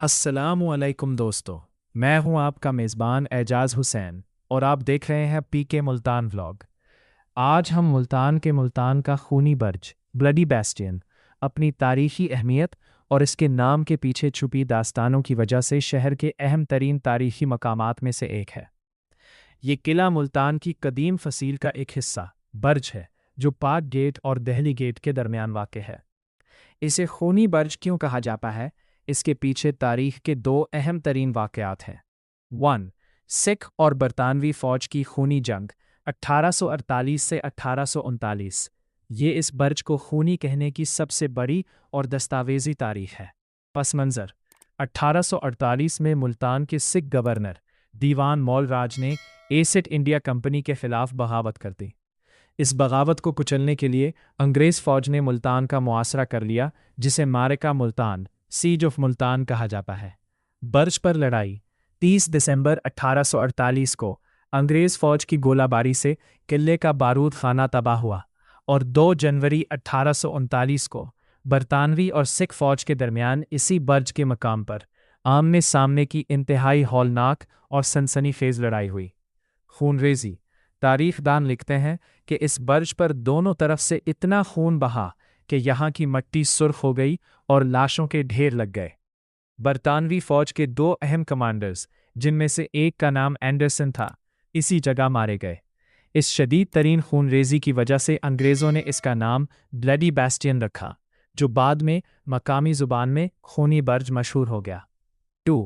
अस्सलाम वालेकुम दोस्तों। मैं हूं आपका मेज़बान एजाज हुसैन और आप देख रहे हैं पीके मुल्तान व्लॉग। आज हम मुल्तान के मुल्तान का खूनी बर्ज ब्लडी बेस्टियन अपनी तारीखी अहमियत और इसके नाम के पीछे छुपी दास्तानों की वजह से शहर के अहम तरीन तारीखी मकामात में से एक है। ये किला मुल्तान की कदीम फसील का एक हिस्सा बर्ज है जो पाक गेट और दहली गेट के दरमियान वाक़ है। इसे खूनी बर्ज क्यों कहा जाता है? इसके पीछे तारीख के दो अहम तरीन वाक़यात हैं। 1. सिख और बरतानवी फ़ौज की खूनी जंग 1848 से 1839। ये इस बर्ज को खूनी कहने की सबसे बड़ी और दस्तावेज़ी तारीख है। पस मंज़र 1848 में मुल्तान के सिख गवर्नर दीवान मौल राज ने ईस्ट इंडिया कंपनी के खिलाफ बगावत कर दी। इस बगावत को कुचलने के लिए अंग्रेज़ फ़ौज ने मुल्तान का मुआसरा कर लिया, जिसे मारिका मुल्तान सीज ऑफ मुल्तान कहा जाता है। बर्ज पर लड़ाई 30 दिसंबर 1848 को अंग्रेज़ फ़ौज की गोलाबारी से किले का बारूद खाना तबाह हुआ और 2 जनवरी 1839 को बरतानवी और सिख फ़ौज के दरमियान इसी बर्ज के मकाम पर आमने सामने की इंतहाई हौलनाक और सनसनीखेज़ लड़ाई हुई। खूनरेज़ी तारीखदान लिखते हैं कि इस बर्ज पर दोनों तरफ से इतना खून बहा कि यहाँ की मिट्टी सुर्ख हो गई और लाशों के ढेर लग गए। बरतानवी फ़ौज के 2 अहम कमांडर्स, जिनमें से एक का नाम एंडरसन था, इसी जगह मारे गए। इस शदीद तरीन खूनरेज़ी की वजह से अंग्रेज़ों ने इसका नाम ब्लडी बेस्टियन रखा, जो बाद में मकामी ज़ुबान में खूनी बर्ज मशहूर हो गया। 2.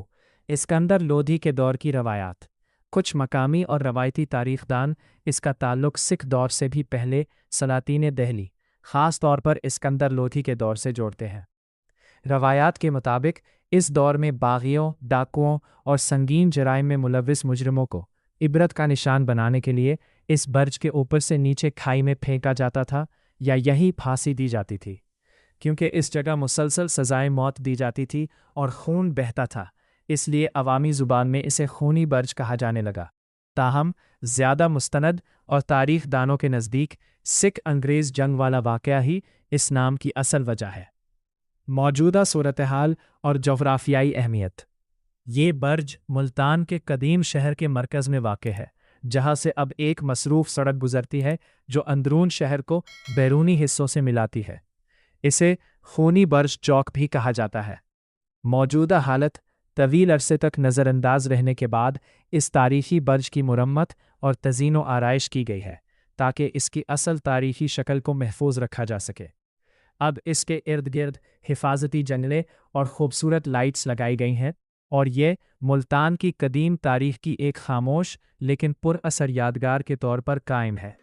इस्कंदर लोधी के दौर की रवायात। कुछ मकामी और रवायती तारीखदान इसका ताल्लुक सिख दौर से भी पहले सलातीन दहली, ख़ास तौर पर इस्कंदर लोधी के दौर से जोड़ते हैं। रवायात के मुताबिक इस दौर में बागियों, डाकुओं और संगीन जराइम में मुलव्विस मुजरिमों को इबरत का निशान बनाने के लिए इस बर्ज के ऊपर से नीचे खाई में फेंका जाता था या यही फांसी दी जाती थी। क्योंकि इस जगह मुसलसल सज़ाए मौत दी जाती थी और खून बहता था, इसलिए अवामी ज़ुबान में इसे खूनी बर्ज कहा जाने लगा। ताहम ज़्यादा मुस्तनद और तारीख दानों के नज़दीक सिख अंग्रेज़ जंग वाला वाक़या ही इस नाम की असल वजह है। मौजूदा सूरत हाल और जोग्राफियाई अहमियत। ये बर्ज मुल्तान के कदीम शहर के मरकज़ में वाक़ है, जहाँ से अब एक मसरूफ़ सड़क गुज़रती है जो अंदरून शहर को बैरूनी हिस्सों से मिलाती है। इसे खूनी बर्ज चौक भी कहा जाता है। मौजूदा हालत तवील अरसे तक नज़रअंदाज रहने के बाद इस तारीखी बर्ज की मुरम्मत और तज़ीन व आराइश की गई है ताकि इसकी असल तारीखी शक्ल को महफूज रखा जा सके। अब इसके इर्द गिर्द हिफाजती जंगले और ख़ूबसूरत लाइट्स लगाई गई हैं और ये मुल्तान की कदीम तारीख की एक खामोश लेकिन पुरअसर यादगार के तौर पर कायम है।